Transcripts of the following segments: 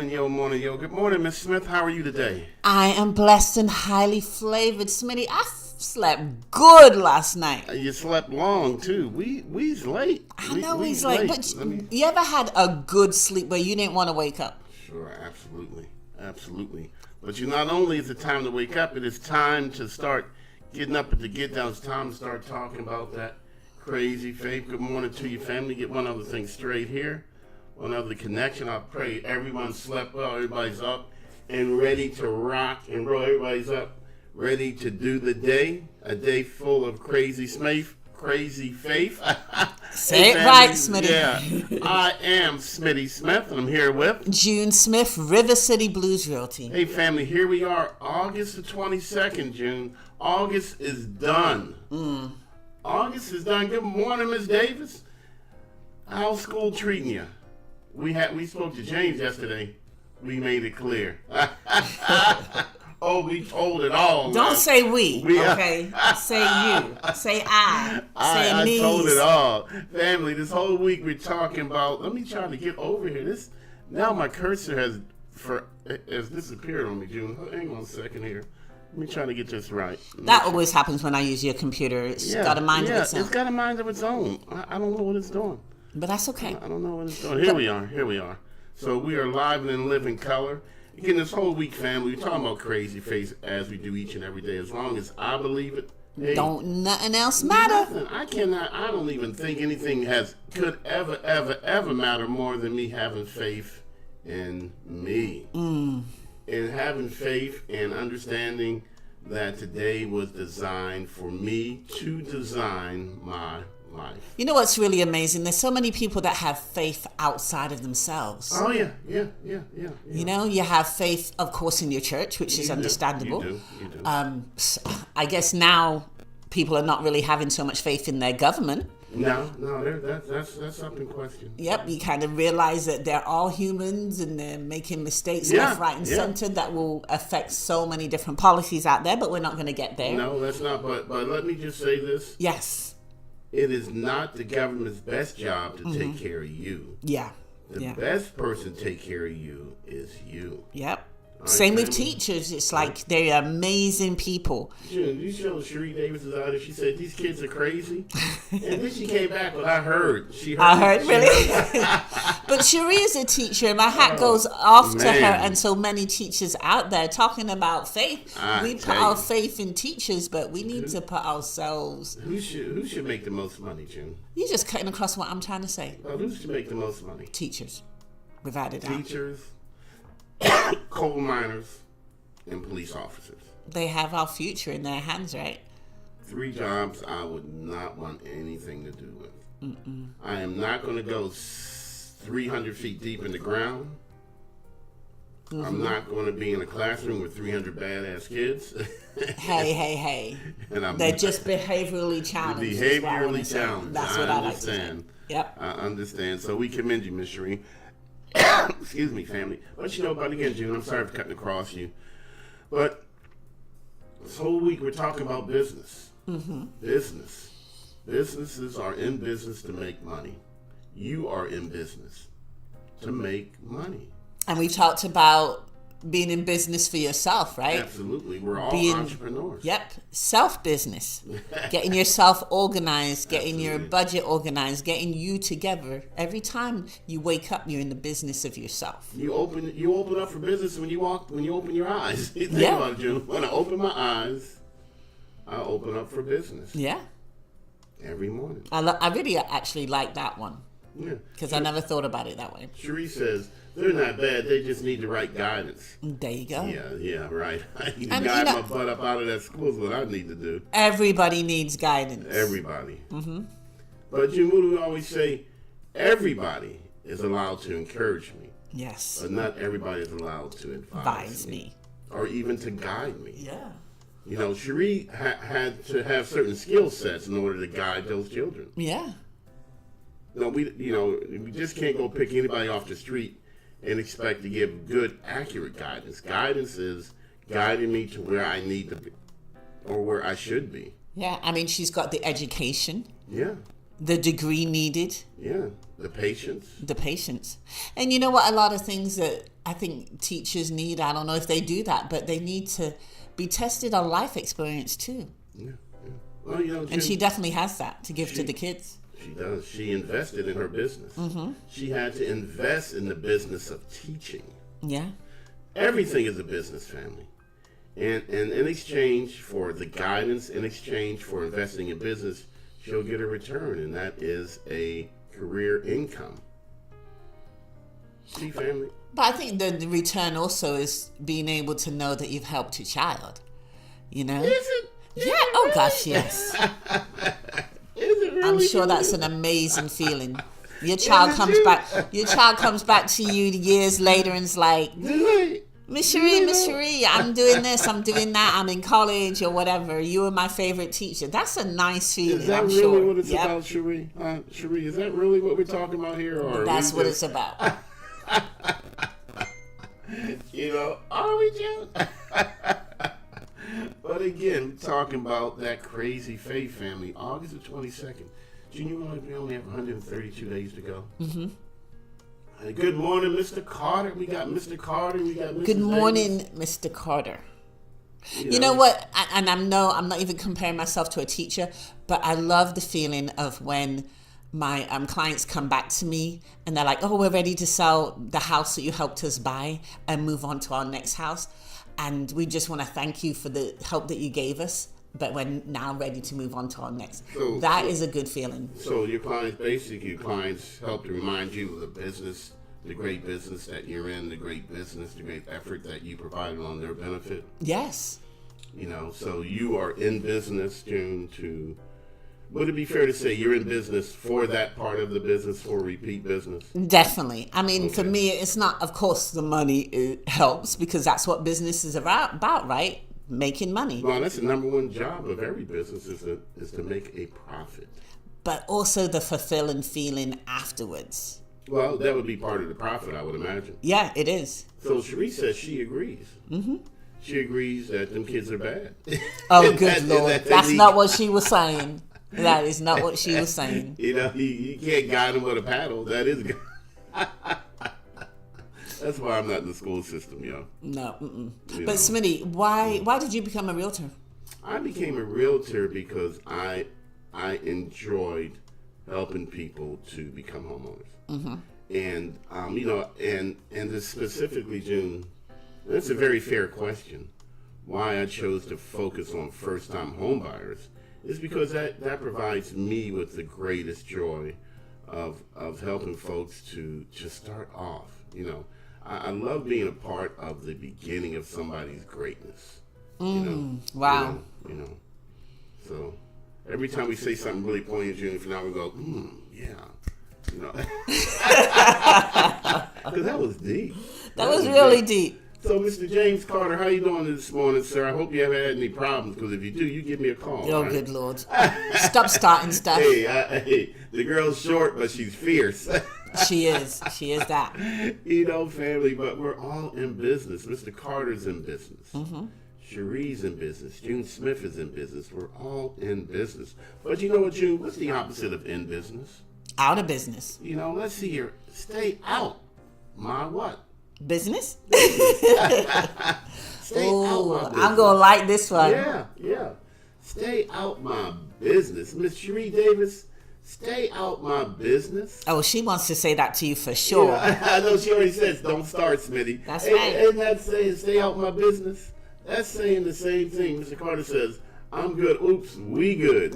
Morning, yo. Good morning, Miss Smith. How are you today? I am blessed and highly flavored. Smitty, I slept good last night. You slept long, too. We's late. I know we's late, but you ever had a good sleep where you didn't want to wake up? Sure, absolutely. But not only is it time to wake up, it is time to start getting up at the get down. It's time to start talking about that crazy faith. Good morning to your family. Get one other thing straight here. One other connection. I pray everyone slept well. Everybody's up and ready to rock and roll. Everybody's up, ready to do the day. A day full of crazy faith. Say it right, Smitty. Yeah. I am Smitty Smith, and I'm here with June Smith, River City Blues Realty. Hey, family, here we are, August the 22nd, June. August is done. August is done. Good morning, Ms. Davis. How's school treating you? We spoke to James yesterday. We made it clear. Oh, we told it all. Don't say we, okay? Say you. Say I. Say me. I told it all. Family, this whole week we're talking about, let me try to get over here. Now my cursor has disappeared on me, June. Hang on a second here. Let me try to get this right. That always happens when I use your computer. It's got a mind of its own. It's got a mind of its own. I don't know what it's doing. But that's okay. I don't know what it's doing. Here we are. So we are live and in living color. Again, this whole week, family, we're talking about crazy faith as we do each and every day. As long as I believe it, hey, don't nothing else matter. I don't even think anything could ever matter more than me having faith in me. And having faith and understanding that today was designed for me to design my life. You know what's really amazing? There's so many people that have faith outside of themselves. Oh, yeah. You know, you have faith, of course, in your church, which is understandable. You do. I guess now people are not really having so much faith in their government. No, that's up in question. Yep, you kind of realize that they're all humans and they're making mistakes left, right, and center that will affect so many different policies out there, but we're not going to get there. No, that's not. But let me just say this. Yes. It is not the government's best job to take care of you. Yeah. The best person to take care of you is you. Yep. Same with teachers. It's like they're amazing people. You show Cherie Davis is out there. She said these kids are crazy, and then she came back. Well, I heard. I heard really. But Cherie is a teacher, and my hat goes off to her and so many teachers out there talking about faith. We put our faith in teachers, but we need to put ourselves. Who should make the most money, June? You're just cutting across what I'm trying to say. Well, who should make the most money? Teachers, without a doubt. Teachers. Coal miners and police officers. They have our future in their hands, right? 3 jobs I would not want anything to do with. I am not going to go 300 feet deep in the ground. I'm not going to be in a classroom with 300 badass kids. Hey. And they're just behaviorally challenged. Behaviorally challenged. That's what I like to say. Yep. I understand. So we commend you, Miss Cherie. Excuse me, family. But again, June, I'm sorry for cutting across you. But this whole week we're talking about business. Business. Businesses are in business to make money. You are in business to make money. And we've talked about being in business for yourself, right? Absolutely. We're all entrepreneurs. Yep. Self-business. Getting yourself organized, getting your budget organized, getting you together. Every time you wake up, you're in the business of yourself. You open up for business when you open your eyes. Think about it, June. When I open my eyes, I open up for business. Yeah. Every morning. I really actually like that one. Yeah. Because I never thought about it that way. Cherie says, they're not bad. They just need the right guidance. There you go. Yeah, right. I need to guide my butt up out of that school is what I need to do. Everybody needs guidance. Everybody. But you would always say, everybody is allowed to encourage me. Yes. But not everybody is allowed to advise me. Or even to guide me. Yeah. Cherie had to have certain skill sets in order to guide those children. Yeah. No, we just can't go pick anybody off the street and expect to give good, accurate guidance. Guidance is guiding me to where I need to be or where I should be. Yeah, I mean, she's got the education. Yeah. The degree needed. Yeah, the patience. The patience. And you know what? A lot of things that I think teachers need, I don't know if they do that, but they need to be tested on life experience too. Yeah, yeah. Well, you know, And she definitely has that to give to the kids. She does. She invested in her business. Mm-hmm. She had to invest in the business of teaching. Yeah. Everything is a business, family. And in exchange for the guidance, in exchange for investing in business, she'll get a return, and that is a career income. See, family? But I think the return also is being able to know that you've helped a child. You know? Is it? Yeah. Oh gosh, yes. Is it really? I'm sure that's an amazing feeling. Your child comes back. Your child comes back to you years later and is like, Miss Cherie, I'm doing this, I'm doing that, I'm in college or whatever. You were my favorite teacher. That's a nice feeling. Is that I'm really sure. what it's about, Cherie? Cherie, is that really what we're talking about here? Or That's what it's about. You know, are we, June? But again, talking about that crazy faith, family. August the 22nd. June, we only have 132 days to go. Mm-hmm. Good morning, Mr. Carter. We got Mr. Carter. We got Mrs. Good morning, Davis. Mr. Carter. You know what? And I'm not even comparing myself to a teacher, but I love the feeling of when my clients come back to me and they're like, "Oh, we're ready to sell the house that you helped us buy and move on to our next house, and we just want to thank you for the help that you gave us, but we're now ready to move on to our next." That is a good feeling. So your clients help to remind you of the business, the great business that you're in, the great business, the great effort that you provided on their benefit. Yes. You know, so you are in business, June, to, would it be fair to say you're in business for that part of the business, for repeat business? Definitely. I mean, for me, it's not, of course, the money it helps because that's what business is about, right? Making money. Well, that's the number one job of every business is to make a profit. But also the fulfilling feeling afterwards. Well, that would be part of the profit, I would imagine. Yeah, it is. So Cherie says she agrees. Mm-hmm. She agrees that them kids are bad. Oh, good Lord. That's not what she was saying. That is not what she was saying. You know, you can't guide them with a paddle. That is good. That's why I'm not in the school system, yo. No. But Smitty, why did you become a realtor? I became a realtor because I enjoyed helping people to become homeowners. Mm-hmm. And you know, and this specifically, June, that's a very fair question. Why I chose to focus on first-time home buyers is because that provides me with the greatest joy of helping folks to start off. You know, I love being a part of the beginning of somebody's greatness. Wow. You know. So every time we say something really poignant, June, for now we go, yeah. You know. Because that was deep. That was really deep. So, Mr. James Carter, how you doing this morning, sir? I hope you haven't had any problems, because if you do, you give me a call. Oh, right? good Lord. Stop starting stuff. Hey, the girl's short, but she's fierce. She is that. You know, family, but we're all in business. Mr. Carter's in business. Mm-hmm. Cherie's in business. June Smith is in business. We're all in business. But you know what, June? What's the opposite of in business? Out of business. You know, let's see here. Stay out. My what? Business? Stay out my business. I'm going to like this one. Yeah. Stay out my business. Miss Cherie Davis, stay out my business. Oh, she wants to say that to you for sure. Yeah, I know she already says, don't start, Smitty. That's right. Isn't that saying, stay out my business? That's saying the same thing. Mr. Carter says, I'm good. Oops, we good.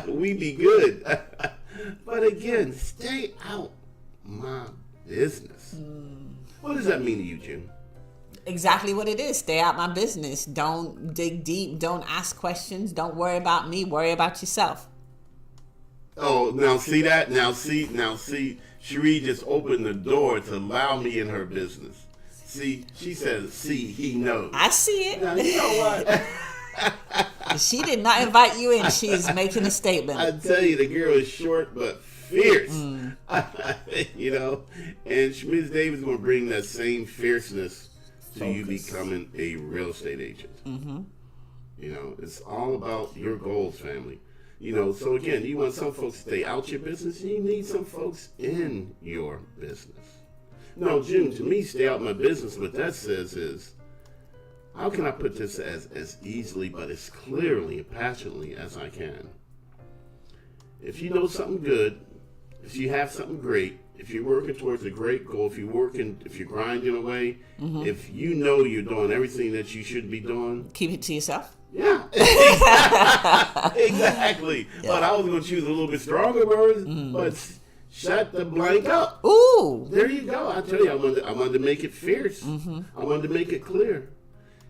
We be good. But again, stay out my business. What does that mean to you, Jim? Exactly what it is. Stay out my business. Don't dig deep. Don't ask questions. Don't worry about me. Worry about yourself. Oh, now see that? Now see. Cherie just opened the door to allow me in her business. See, she says, see, he knows. I see it. Now, you know what? She did not invite you in. She is making a statement. I tell you, the girl is short but fierce. You know, and Ms. Davis is going to bring that same fierceness to you becoming a real estate agent. Mm-hmm. You know, it's all about your goals, family. So again, you want some folks to stay out your business, and you need some folks in your business. No, June, to me, stay out my business, what that says is, how can I put this as easily but as clearly and passionately as I can? If you know something good, if you have something great, if you're working towards a great goal, if you're grinding away, if you know you're doing everything that you should be doing, keep it to yourself. Yeah, exactly. Yeah. But I was going to choose a little bit stronger words, but shut the blank up. Ooh, there you go. I tell you, I wanted to make it fierce. I wanted to make it clear.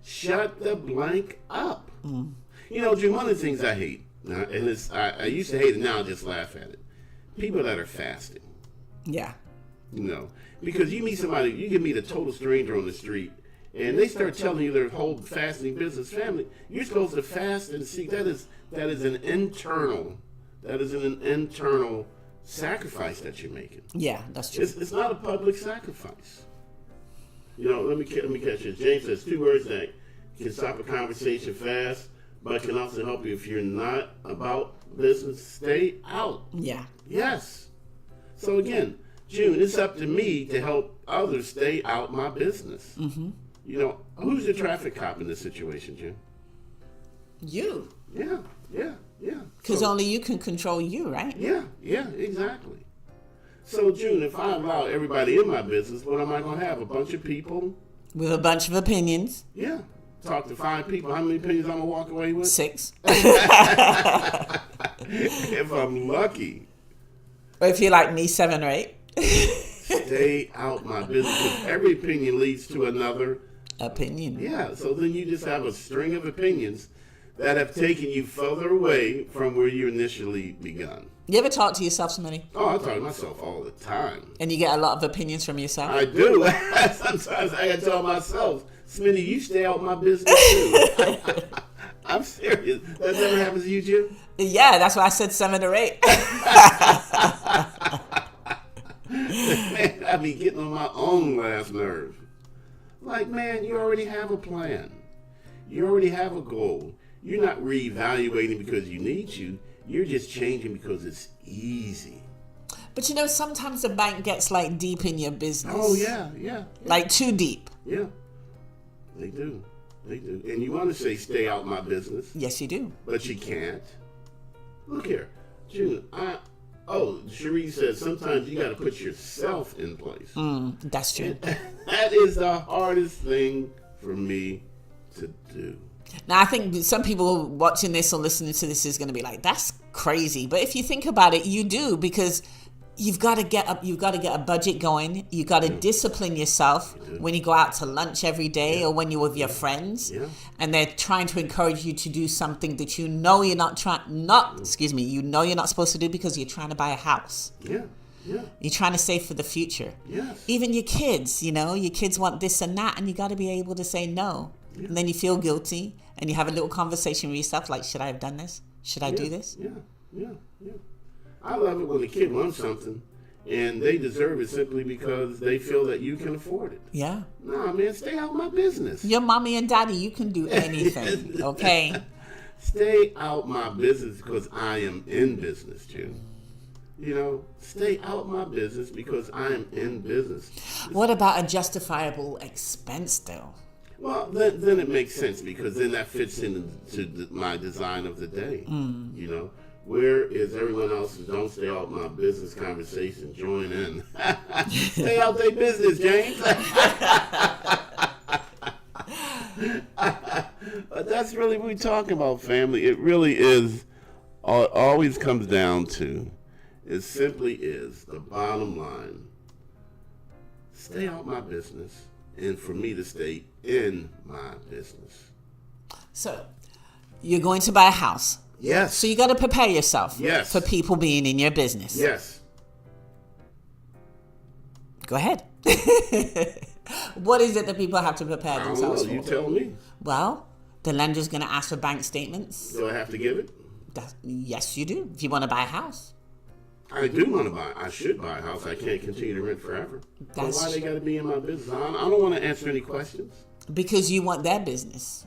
Shut the blank up. Jim, one of the things I hate, and I used to hate it, now I just laugh at it. People that are fasting. Yeah. Because you can meet a total stranger on the street, and they start telling you their whole fasting business family. You're supposed to fast and seek. That is an internal sacrifice that you're making. Yeah, that's true. It's not a public sacrifice. Let me catch it. James says 2 words that can stop a conversation fast, but can also help you if you're not about business. Stay out. Yeah. Yes. So again, June, it's up to me to help others stay out my business. Who's the traffic cop in this situation, June? You. Yeah. Because only you can control you, right? Yeah, exactly. So, June, if I allow everybody in my business, what am I going to have? A bunch of people? With a bunch of opinions. Yeah. Talk to 5 people. How many opinions I'm going to walk away with? 6. If I'm lucky. Or if you're like me, 7 or 8. Stay out my business. Because every opinion leads to another opinion. Yeah, so then you just have a string of opinions that have taken you further away from where you initially begun. You ever talk to yourself, Smitty? Oh, I talk to myself all the time. And you get a lot of opinions from yourself? I do. Sometimes I gotta tell myself, Smitty, you stay out my business too. I'm serious. That never happens to you, Jim? Yeah, that's why I said 7 or 8. Man, I be getting on my own last nerve. Like, man, you already have a plan. You already have a goal. You're not reevaluating because you need to. You're just changing because it's easy. But sometimes the bank gets like deep in your business. Oh, yeah. Like too deep. Yeah, they do. And you want to say stay out my business. Yes, you do. But you can't. Look here, June, Cherie says sometimes you got to put yourself in place. That's true. That is the hardest thing for me to do. Now, I think some people watching this or listening to this is going to be like, that's crazy. But if you think about it, you do, because you've got to get a budget going. You've got to discipline yourself when you go out to lunch every day or when you're with your friends. Yeah. And they're trying to encourage you to do something that you know you're not supposed to do because you're trying to buy a house. Yeah. You're trying to save for the future. Yes. Even your kids, your kids want this and that, and you got to be able to say no. Yeah. And then you feel guilty, and you have a little conversation with yourself, like, should I have done this? Should I do this? Yeah. I love it when a kid wants something, and they deserve it simply because they feel that you can afford it. Yeah. Nah, man, stay out of my business. Your mommy and daddy, you can do anything, okay? Stay out my business because I am in business, Jim. Stay out my business because I am in business. What about a justifiable expense, though? Well, then it makes sense, because then that fits into my design of the day. Where is everyone else who don't stay out my business conversation? Join in. Stay out their business, James. But that's really what we're talking about, family. It really is. All it always comes down to, it simply is the bottom line. Stay out my business, and for me to stay in my business. So, you're going to buy a house. Yes. So you got to prepare yourself. Yes. For people being in your business. Yes. Go ahead. What is it that people have to prepare themselves for? You tell me. Well, the lender's going to ask for bank statements. Do I have to give it? Yes, you do. If you want to buy a house. I do want to buy. I should buy a house. I can't continue to rent forever. So why they got to be in my business? I don't want to answer any questions. Because you want their business.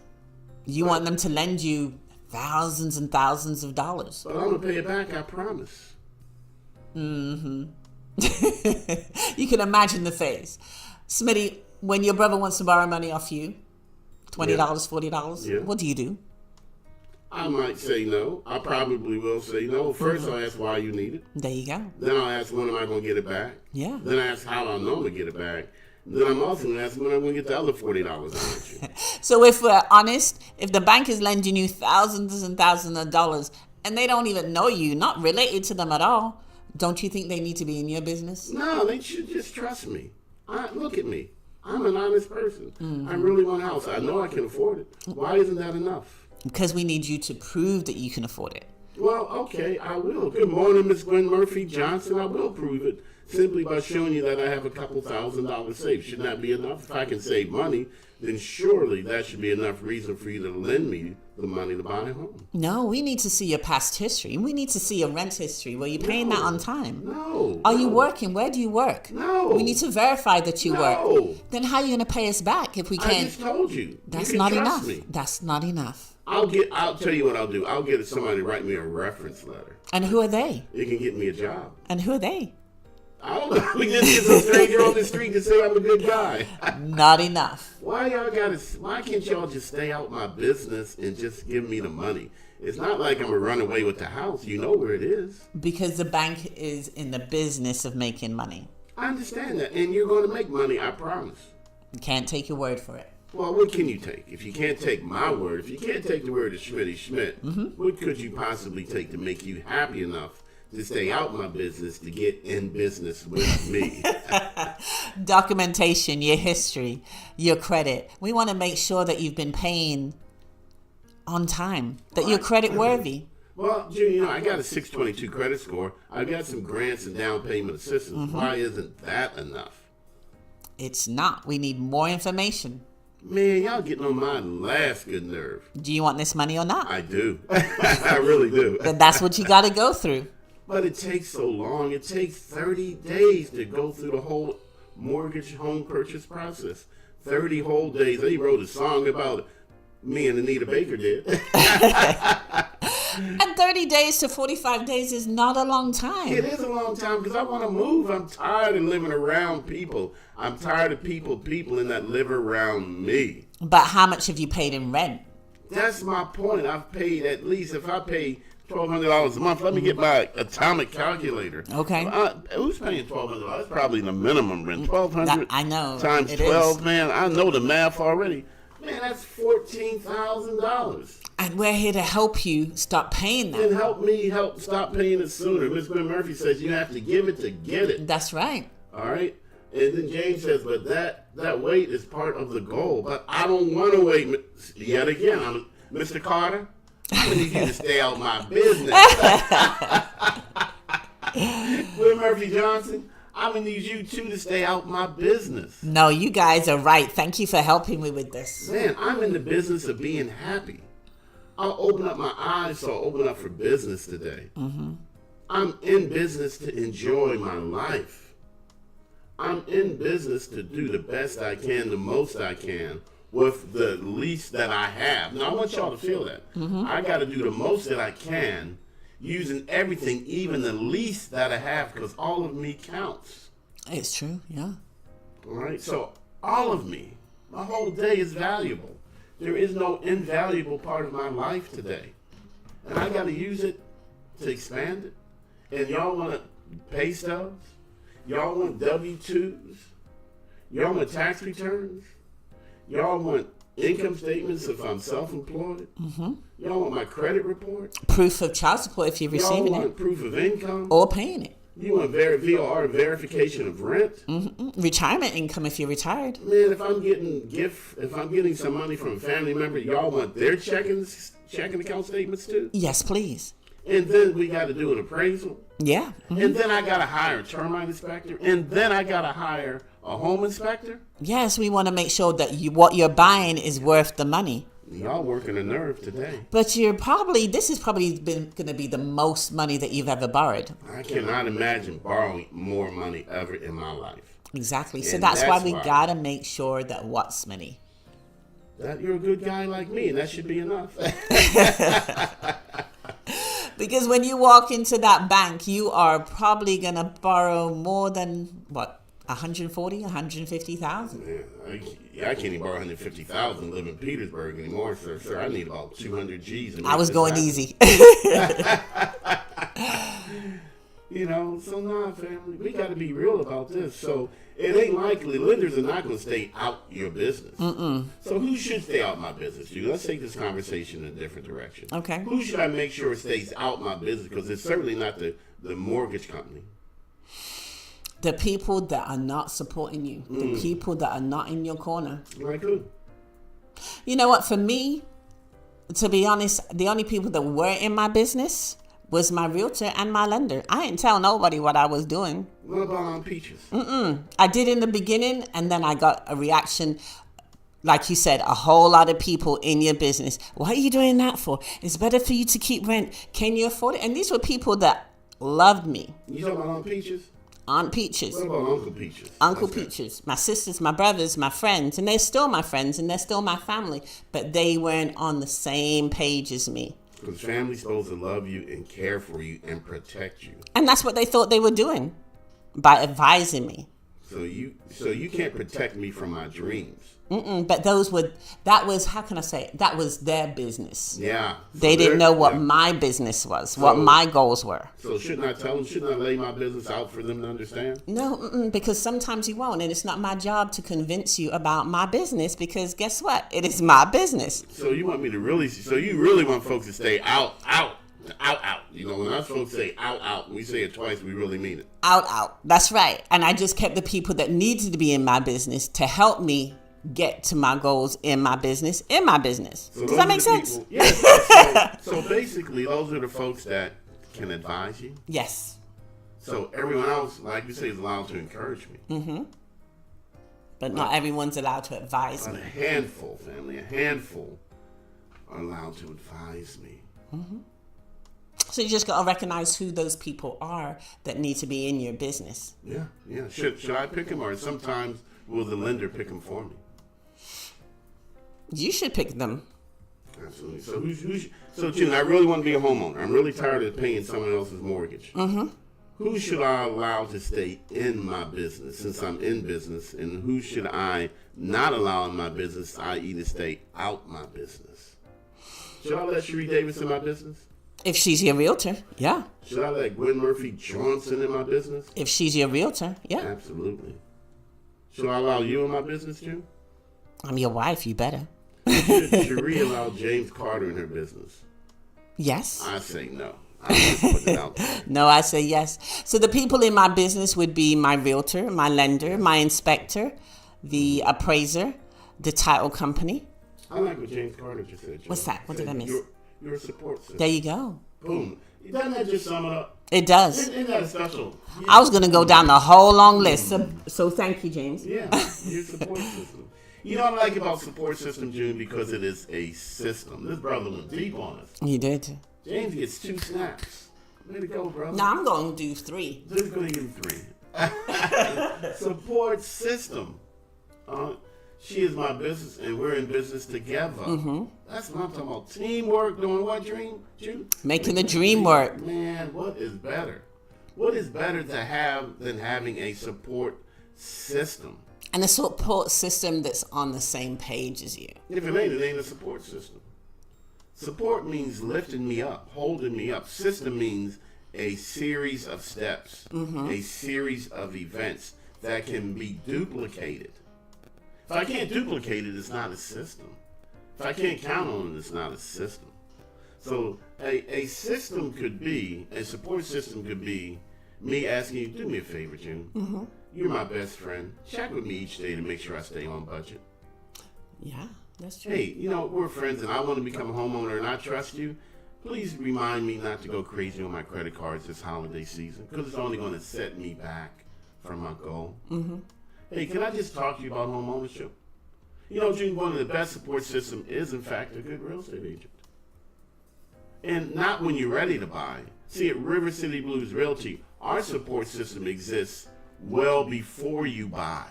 You want them to lend you thousands and thousands of dollars. But I'm going to pay it back, I promise. You can imagine the face. Smitty, when your brother wants to borrow money off you, $20, $40, what do you do? I might say no. I probably will say no. First, I'll ask why you need it. There you go. Then I'll ask when am I going to get it back. Yeah. Then I ask how I know I'm going to get it back. Then I'm also going to ask when I'm going to get the other $40 I lent you. So if we're honest, if the bank is lending you thousands and thousands of dollars and they don't even know you, not related to them at all, don't you think they need to be in your business? No, they should just trust me. Look at me. I'm an honest person. I really want a house. I know I can afford it. Why isn't that enough? Because we need you to prove that you can afford it. Well, okay, I will. Good morning, Miss Gwen Murphy Johnson. I will prove it simply by showing you that I have a couple $1,000s saved. Should that be enough? If I can save money, then surely that should be enough reason for you to lend me the money to buy a home. No, we need to see your past history. We need to see your rent history. Were you paying that on time? No. Are you working? Where do you work? No. We need to verify that you work. Then how are you going to pay us back if we can't? I just told you. That's you not trust enough. Me. That's not enough. I'll tell you what I'll do. I'll get somebody to write me a reference letter. And who are they? It can get me a job. And who are they? I don't know. We just get some stranger on the street to say I'm a good guy. Not enough. Why can't y'all just stay out my business and just give me the money? It's not like I'm gonna run away with the house. You know where it is. Because the bank is in the business of making money. I understand that. And you're gonna make money, I promise. You can't take your word for it. Well, what can you take? If you can't take my word, if you can't take the word of Schmitty Schmidt, what could you possibly take to make you happy enough to stay out my business to get in business with me? Documentation, your history, your credit. We want to make sure that you've been paying on time, that you're credit worthy. Well, Junior, I got a 622 credit score. I got some grants and down payment assistance. Why isn't that enough? It's not. We need more information. Man, y'all getting on my last good nerve. Do you want this money or not? I do. I really do. Then that's what you got to go through. But it takes so long. It takes 30 days to go through the whole mortgage home purchase process. 30 whole days. They wrote a song about it. Me and Anita Baker did. And 30 days to 45 days is not a long time. It is a long time because I want to move. I'm tired of living around people. I'm tired of people that live around me. But how much have you paid in rent? That's my point. I've paid at least, if I pay $1,200 a month, let me get my atomic calculator. Okay. Who's paying $1,200? That's probably the minimum rent. $1,200 I know. times 12, man. I know the math already. Man, that's $14,000. And we're here to help you stop paying that. And help me stop paying it sooner. Miss Ben Murphy says you have to give it to get it. That's right. All right? And then James says, but that wait is part of the goal. But I don't want to wait yet again. Mr. Carter, I need you to stay out my business. Ben Murphy Johnson, I'm going to need you two to stay out my business. No, you guys are right. Thank you for helping me with this. Man, I'm in the business of being happy. I'll open up my eyes, so I'll open up for business today. I'm in business to enjoy my life. I'm in business to do the best I can, the most I can, with the least that I have. Now, I want y'all to feel that. I got to do the most that I can, using everything, even the least that I have, because all of me counts. It's true, yeah. All right? So, all of me, my whole day is valuable. There is no invaluable part of my life today. And I got to use it to expand it. And y'all want pay stubs? Y'all want W-2s? Y'all want tax returns? Y'all want income statements if I'm self-employed? Y'all want my credit report? Proof of child support if you're receiving Y'all want it. proof of income? Or paying it. You want VOR, verification of rent? Retirement income if you're retired. Man, if I'm getting some money from a family member, y'all want their checking account statements too? Yes, please. And then we got to do an appraisal. Yeah. And then I got to hire a termite inspector. And then I got to hire a home inspector. Yes, we want to make sure that what you're buying is worth the money. Y'all working a nerve today. But this is probably going to be the most money that you've ever borrowed. I cannot imagine borrowing more money ever in my life. Exactly. So And that's why we that's why- got to make sure that what, Smitty? that you're a good guy like me, and that should be enough. Because when you walk into that bank, you are probably going to borrow more than, what, 140, 150,000? I can't even borrow 150,000 live in Petersburg anymore, sir. Sir, I need about 200 G's. I was going easy. So nah, family, we got to be real about this. So it ain't likely lenders are not going to stay out your business. So who should stay out my business? Let's take this conversation in a different direction. Okay. Who should I make sure stays out my business? Because it's certainly not the mortgage company. The people that are not supporting you. The people that are not in your corner. Like who? You know what? For me, to be honest, the only people that were in my business was my realtor and my lender. I didn't tell nobody what I was doing. What about on Peaches? I did in the beginning, and then I got a reaction. Like you said, a whole lot of people in your business. What are you doing that for? It's better for you to keep rent. Can you afford it? And these were people that loved me. You talking about Aunt Peaches? Aunt Peaches. What about Uncle Peaches? Uncle Peaches. My sisters, my brothers, my friends. And they're still my friends, and they're still my family. But they weren't on the same page as me. Because family's supposed to love you and care for you and protect you. And that's what they thought they were doing by advising me. So you can't protect me from my dreams. But that was, how can I say it? That was their business. Yeah. So they didn't know what my business was, what my goals were. So shouldn't I tell them, shouldn't I lay my business out for them to understand? No, because sometimes you won't. And it's not my job to convince you about my business, because guess what? It is my business. So you want me to you really want folks to stay out. When us folks say out, we say it twice, we really mean it. Out. That's right. And I just kept the people that needed to be in my business to help me get to my goals in my business. So does that make sense? Yes. So basically, those are the folks that can advise you. Yes. So everyone else, like you say, is allowed to encourage me. But not everyone's allowed to advise me. A handful are allowed to advise me. So you just got to recognize who those people are that need to be in your business. Yeah. Should I pick them, or sometimes will the lender pick them for me? You should pick them. Absolutely. So June, I really want to be a homeowner. I'm really tired of paying someone else's mortgage. Who should I allow to stay in my business since I'm in business, and who should I not allow in my business, i.e. to stay out my business? Should I let Cherie Davis in my business? If she's your realtor, yeah. Should I let Gwen Murphy Johnson in my business? If she's your realtor, yeah. Absolutely. Should I allow you in my business, June? I'm your wife, you better. Should Cherie allow James Carter in her business? Yes. I say no. I'm just putting it out there. No, I say yes. So the people in my business would be my realtor, my lender, my inspector, the appraiser, the title company. I like what James Carter just said. What's that? What did I miss? You're a support system. There you go. Boom. Doesn't that just sum it up? It does. Isn't that special? Yeah. I was going to go down the whole long list. So thank you, James. Yeah, your support system. You know what I like about support system, June? Because it is a system. This brother went deep on us. You did. James gets 2 snaps. Way to go, brother. No, I'm going to do 3. Just going to give him 3. Support system. She is my business, and we're in business together. That's what I'm talking about. Teamwork, doing what, June? Making the dream work. Man, what is better? What is better to have than having a support system? And a support system that's on the same page as you. If it ain't a support system. Support means lifting me up, holding me up. System means a series of steps, a series of events that can be duplicated. If I can't duplicate it, it's not a system. If I can't count on it, it's not a system. So a system could be, a support system could be me asking you, do me a favor, June. You're my best friend. Check with me each day to make sure I stay on budget. Yeah, that's true. Hey, we're friends and I want to become a homeowner and I trust you. Please remind me not to go crazy on my credit cards this holiday season because it's only going to set me back from my goal. Hey, can I just talk to you about home ownership? June, one of the best support system is, in fact, a good real estate agent. And not when you're ready to buy. See, at River City Blues Realty, our support system exists well before you buy.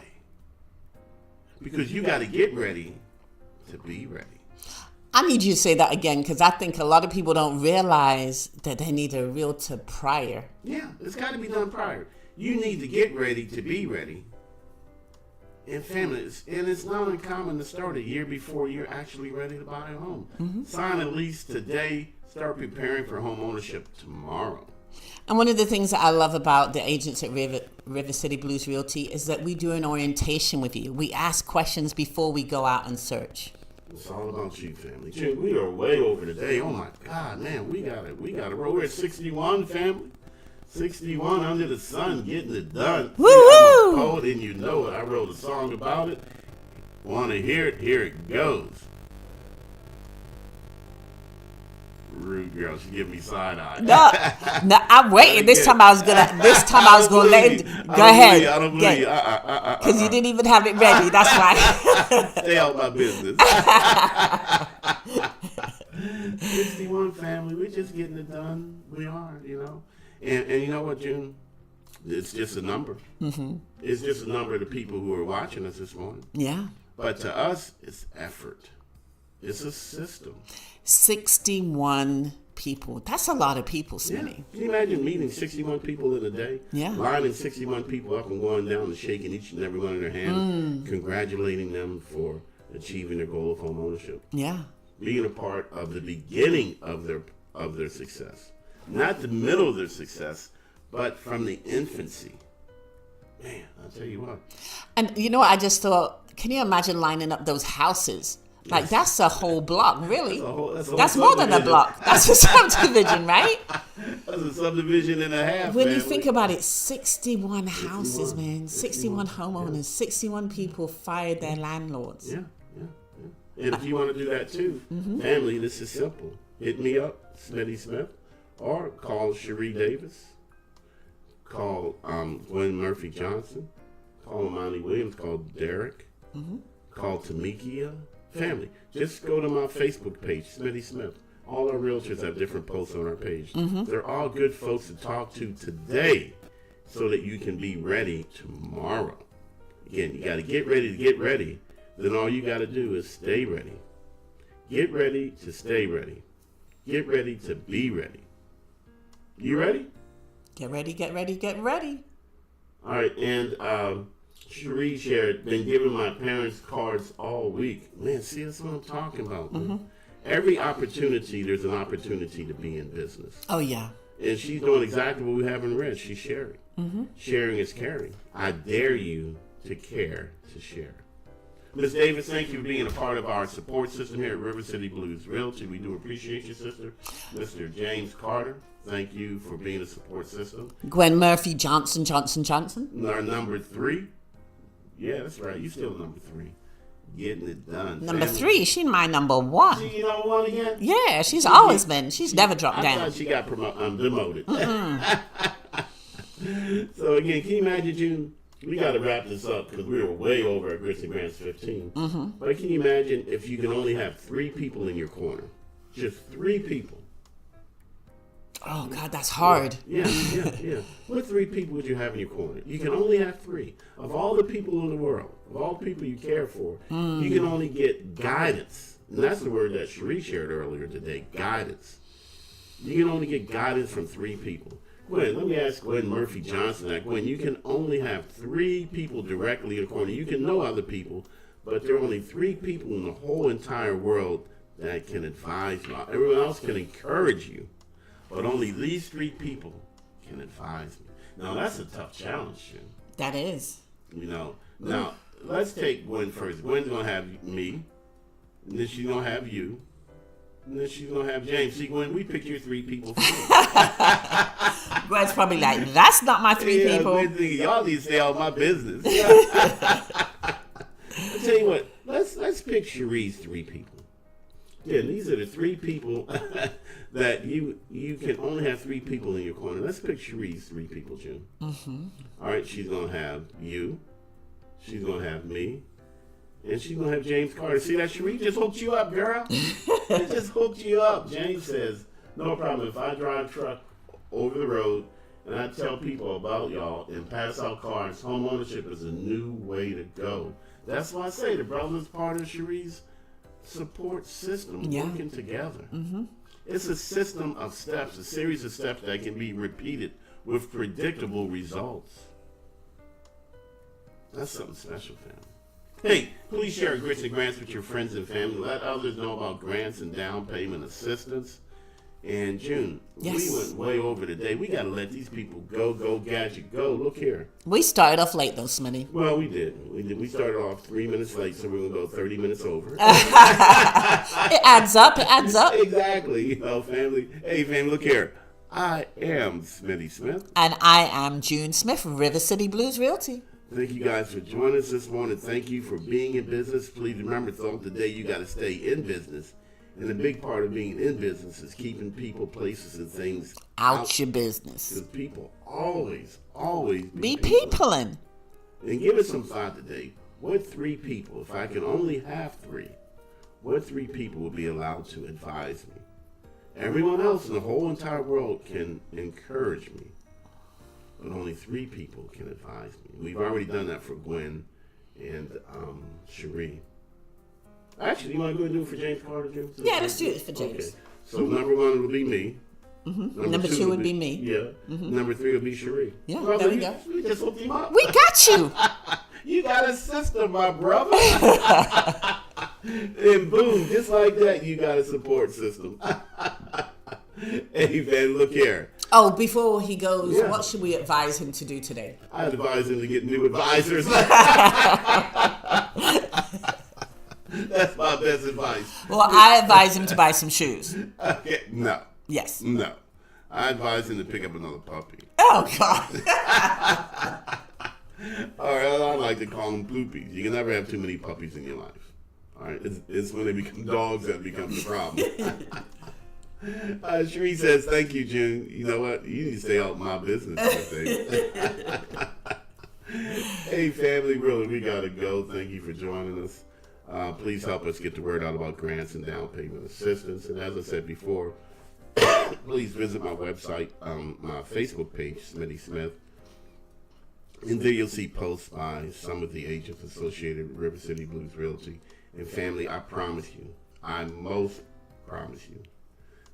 Because you got to get ready to be ready. I need you to say that again, because I think a lot of people don't realize that they need a realtor prior. Yeah, it's got to be done prior. You need to get ready to be ready. And families, and it's not uncommon to start a year before you're actually ready to buy a home. Mm-hmm. Sign a lease today. Start preparing for home ownership tomorrow. And one of the things that I love about the agents at River City Blues Realty is that we do an orientation with you. We ask questions before we go out and search. It's all about you, family. Jim, we are way over today. Oh my God, man, we got it. Roll. We're at 61, family. 61 under the sun, getting it done. Woo! I'm a poet, and you know it. I wrote a song about it. Want to hear it? Here it goes. Rude girl, she give me side eye. No, I'm waiting. This time I was gonna let him. Go ahead. I don't believe you. Because you didn't even have it ready. That's why. Stay out my business. 61 family, we're just getting it done. We are, you know. And you know what, June? It's just a number. Mm-hmm. It's just a number of the people who are watching us this morning. Yeah. But to us, it's effort. It's a system. 61 people. That's a lot of people, Smitty. Yeah. Can you imagine meeting 61 people in a day? Yeah. Lining 61 people up and going down and shaking each and every one of their hands, congratulating them for achieving their goal of home ownership. Yeah. Being a part of the beginning of their success. Not the middle of their success, but from the infancy. Man, I'll tell you what. And you know what I just thought, can you imagine lining up those houses? Like, that's a whole block, really. That's more than a block. That's a subdivision, right? That's a subdivision and a half. When you think about it, 61 houses, man. 61 homeowners. 61 people fired their landlords. Yeah. And if you want to do that too, family, this is simple. Hit me up, Smitty Smith, or call Cherie Davis. Call Gwen Murphy Johnson. Call Amani Williams. Call Derek. Call Tamikia. Family, just go to my Facebook page, Smitty Smith. All our realtors have different posts on our page. They're all good folks to talk to today so that you can be ready tomorrow. Again, you got to get ready to get ready. Then all you got to do is stay ready. Get ready to stay ready. Get ready to be ready. You ready? Get ready, get ready, get ready. All right, and Cherie shared, been giving my parents cards all week. Man, see, that's what I'm talking about. Every opportunity, there's an opportunity to be in business. Oh, yeah. And she's doing exactly what we have in red. She's sharing. Sharing is caring. I dare you to care to share. Ms. Davis, thank you for being a part of our support system here at River City Blues Realty. We do appreciate you, sister. Mr. James Carter, thank you for being a support system. Gwen Murphy Johnson. Our number 3. Yeah, that's right. You still number 3. Getting it done. Number 3, she's my number 1. She number 1 again? Yeah, she's always been. She's never dropped down. I thought she got demoted. So again, can you imagine, June? We got to wrap this up because we were way over at Grits and Grants 15. But can you imagine if you can only have 3 people in your corner? Just 3 people. Oh, God, that's hard. Yeah. What 3 people would you have in your corner? You can only have 3. Of all the people in the world, of all the people you care for, you can only get guidance. And that's the word that Cherie shared earlier today, guidance. You can only get guidance from 3 people. Gwen, let me ask Gwen Murphy Johnson that. Gwen, you can only have 3 people directly in the corner. You can know other people, but there are only 3 people in the whole entire world that can advise you. Everyone else can encourage you. But only these 3 people can advise me. Now, that's a tough challenge, Jim. That is. You know. Now, let's take Gwen first. Gwen's going to have me. And then she's going to have you. And then she's going to have James. See, Gwen, we picked your 3 people first. Gwen's probably like, that's not my 3 people. Gwen's thinking, y'all need to stay out of my business. I'll tell you what. Let's pick Cherie's 3 people. Yeah, these are the 3 people that you can only have 3 people in your corner. Let's pick Cherie's 3 people, June. All right, she's going to have you. She's going to have me. And she's going to have James Carter. See that, Cherie just hooked you up, girl. It just hooked you up. James says, no problem. If I drive truck over the road and I tell people about y'all and pass out cards, home ownership is a new way to go. That's why I say the brother is part of Cherie's support system Yeah. working together. It's a system of steps, a series of steps that can be repeated with predictable results. That's something special, family. Hey, please share grits and grants with your friends and family. Let others know about grants and down payment assistance. And June, Yes. we went way over today. We got to let these people go, Gadget, go. Look here. We started off late though, Smitty. Well, we did. We started off 3 minutes late, so we're going to go 30 minutes over. It adds up. It adds up. Exactly. Family. Hey, family, look here. I am Smitty Smith. And I am June Smith from River City Blues Realty. Thank you guys for joining us this morning. Thank you for being in business. Please remember, throughout the day, you got to stay in business. And a big part of being in business is keeping people, places, and things Out your business. Because people always Be peopling. And give it some thought today. What 3 people, if I can only have 3, what 3 people would be allowed to advise me? Everyone else in the whole entire world can encourage me, but only 3 people can advise me. We've already done that for Gwen and Cherie. Actually, you want to go and do it for James Carter, Jim? Yeah, let's do it for James. Okay. So number 1 will be me. Number 2 would be me. Yeah. Number 3 will be Cherie. Yeah, Brother, there we go. We just hooked him up. We got you. You got a system, my brother. And boom, just like that, you got a support system. Hey, man, look here. Oh, before he goes, Yeah. what should we advise him to do today? I advise him to get new advisors. That's my best advice. Well, I advise him to buy some shoes. Okay, no. Yes. No. I advise him to pick up another puppy. Oh, God. All right, I like to call them bloopies. You can never have too many puppies in your life. All right, it's when they become dogs that becomes the problem. Cherie says, thank you, June. You know what? You need to stay out of my business today. Hey, family, really, we got to go. Thank you for joining us. Please help us get the word out about grants and down payment assistance. And as I said before, please visit my website, my Facebook page, Smitty Smith. And there you'll see posts by some of the agents associated with River City Blues Realty. And family, I promise you, I most promise you,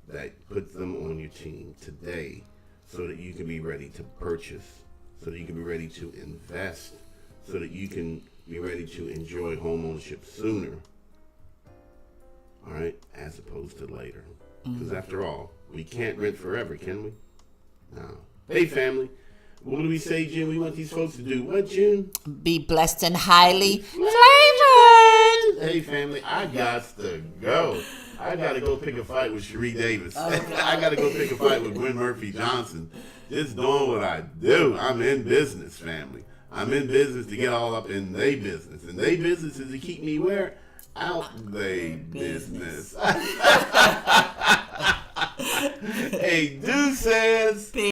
that put them on your team today so that you can be ready to purchase, so that you can be ready to invest, so that you can be ready to enjoy home ownership sooner, all right, as opposed to later. Because after all, we can't rent forever, can we? No. Hey, family. What do we say, June? We want these folks to do what, June? Be blessed and highly flavored. Hey, family, I got to go. I got to go pick a fight with Cherie Davis. I got to go pick a fight with Gwen Murphy Johnson. Just doing what I do. I'm in business, family. I'm in business to get all up in their business. And their business is to keep me where? Out their business. Hey, deuces.